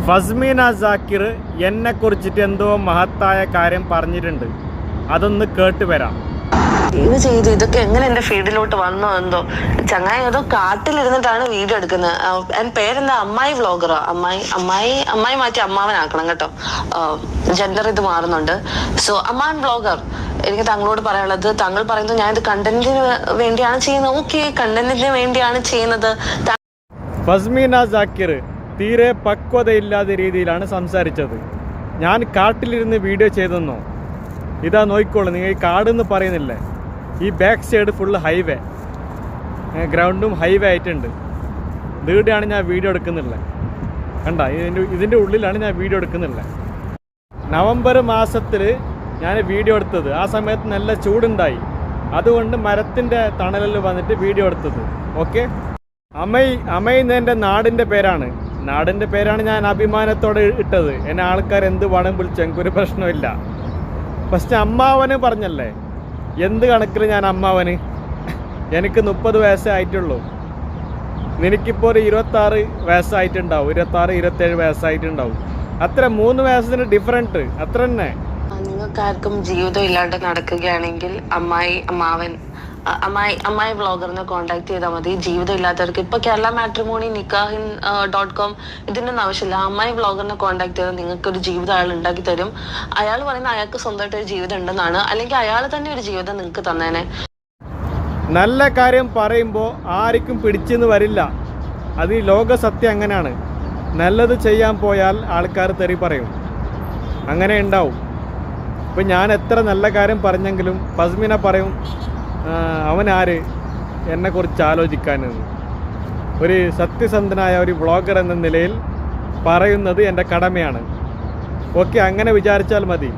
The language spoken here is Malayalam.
ഫസ്മീന സാക്കിർ എന്നെക്കുറിച്ചിട്ട് എന്തോ മഹത്തായ കാര്യം പറഞ്ഞിട്ടുണ്ട്. അതൊന്ന് കേട്ട് വരാം. ഇത് ചെയ്തു ഇതൊക്കെ എങ്ങനെ എന്റെ ഫീൽഡിലോട്ട് വന്നോ എന്തോ. ചങ്ങായി ഏതോ കാട്ടിലിരുന്നിട്ടാണ് വീഡിയോ എടുക്കുന്നത്. എന്റെ പേരെന്താ? അമ്മായി വ്ളോഗറോ? അമ്മായി മാറ്റി അമ്മാവനാക്കണം കേട്ടോ. ജെൻഡർ ഇത് മാറുന്നുണ്ട്. സോ അമ്മാവൻ വ്ളോഗർ. എനിക്ക് താങ്കളോട് പറയാനുള്ളത്, താങ്കൾ പറയുന്നത് ഞാൻ ഇത് കണ്ടന്റിന് വേണ്ടിയാണ് ചെയ്യുന്നത്. ഓക്കെ, കണ്ടന്റിന് വേണ്ടിയാണ് ചെയ്യുന്നത്. ഫസ്മീന സാക്കിർ തീരെ പക്വതയില്ലാത്ത രീതിയിലാണ് സംസാരിച്ചത്. ഞാൻ കാട്ടിലിരുന്ന് വീഡിയോ ചെയ്തെന്നോ? ഇതാ നോക്കിക്കോളൂ, നിങ്ങൾ ഈ കാടെന്ന് പറയുന്നില്ലേ, ഈ ബാക്ക് സൈഡ് ഫുള്ള് ഹൈവേ, ഗ്രൗണ്ടും ഹൈവേ ആയിട്ടുണ്ട്. ഇവിടെയാണ് ഞാൻ വീഡിയോ എടുക്കുന്നില്ലേ, കണ്ട, ഇതിൻ്റെ ഉള്ളിലാണ് ഞാൻ വീഡിയോ എടുക്കുന്നില്ലേ. നവംബർ മാസത്തിൽ ഞാൻ വീഡിയോ എടുത്തത്. ആ സമയത്ത് നല്ല ചൂടുണ്ടായി, അതുകൊണ്ട് മരത്തിൻ്റെ തണലിൽ വന്നിട്ട് വീഡിയോ എടുത്തത്. ഓക്കെ, അമൈ എൻ്റെ നാടിൻ്റെ പേരാണ്. നാടിൻ്റെ പേരാണ് ഞാൻ അഭിമാനത്തോടെ ഇട്ടത്. എന്നെ ആൾക്കാർ എന്ത് വേണം വിളിച്ചു, എനിക്കൊരു പ്രശ്നമില്ല. ഫസ്റ്റ് അമ്മാവന് പറഞ്ഞല്ലേ, എന്ത് കണക്കിൽ ഞാൻ അമ്മാവന്? എനിക്ക് 30 വയസ്സേ ആയിട്ടുള്ളൂ. നിനക്കിപ്പോൾ ഒരു 26 വയസ്സായിട്ടുണ്ടാവും, 26-27 വയസ്സായിട്ടുണ്ടാവും. അത്ര 3 വയസ്സിന് ഡിഫറൻറ്റ്, അത്ര തന്നെ. നിങ്ങൾക്കാർക്കും ജീവിതം ഇല്ലാണ്ട് നടക്കുകയാണെങ്കിൽ അമ്മായി വ്ളോഗറിനെ കോൺടാക്ട് ചെയ്താൽ മതി. ജീവിതം ഇല്ലാത്തവർക്ക് ഇപ്പൊ കേരള മാട്രിമോണി നിക്കാഹിൻ.com ഇതിനൊന്നും ആവശ്യമില്ല. അമ്മായി വ്ളോഗറിനെ കോൺടാക്ട് ചെയ്താൽ നിങ്ങൾക്ക് ഒരു ജീവിതം അയാൾ ഉണ്ടാക്കി തരും. അയാൾ പറയുന്ന അയാൾക്ക് സ്വന്തമായിട്ട് ഒരു ജീവിതം ഉണ്ടെന്നാണ്, അല്ലെങ്കിൽ അയാൾ തന്നെ ഒരു ജീവിതം നിങ്ങൾക്ക് തന്നേനെ. നല്ല കാര്യം പറയുമ്പോൾ ആർക്കും പിടിച്ചെന്ന് വരില്ല. അത് ഈ ലോക സത്യം അങ്ങനെയാണ്. നല്ലത് ചെയ്യാൻ പോയാൽ ആൾക്കാർ തെറി പറയും, അങ്ങനെ ഉണ്ടാവും. ഇപ്പം ഞാൻ എത്ര നല്ല കാര്യം പറഞ്ഞെങ്കിലും ഫസ്മീന പറയും, അവനാര് എന്നെക്കുറിച്ച് ആലോചിക്കാനെന്ന്. ഒരു സത്യസന്ധനായ ഒരു വ്ളോഗർ എന്ന നിലയിൽ പറയുന്നത് എൻ്റെ കടമയാണ്. ഓക്കെ, അങ്ങനെ വിചാരിച്ചാൽ മതി.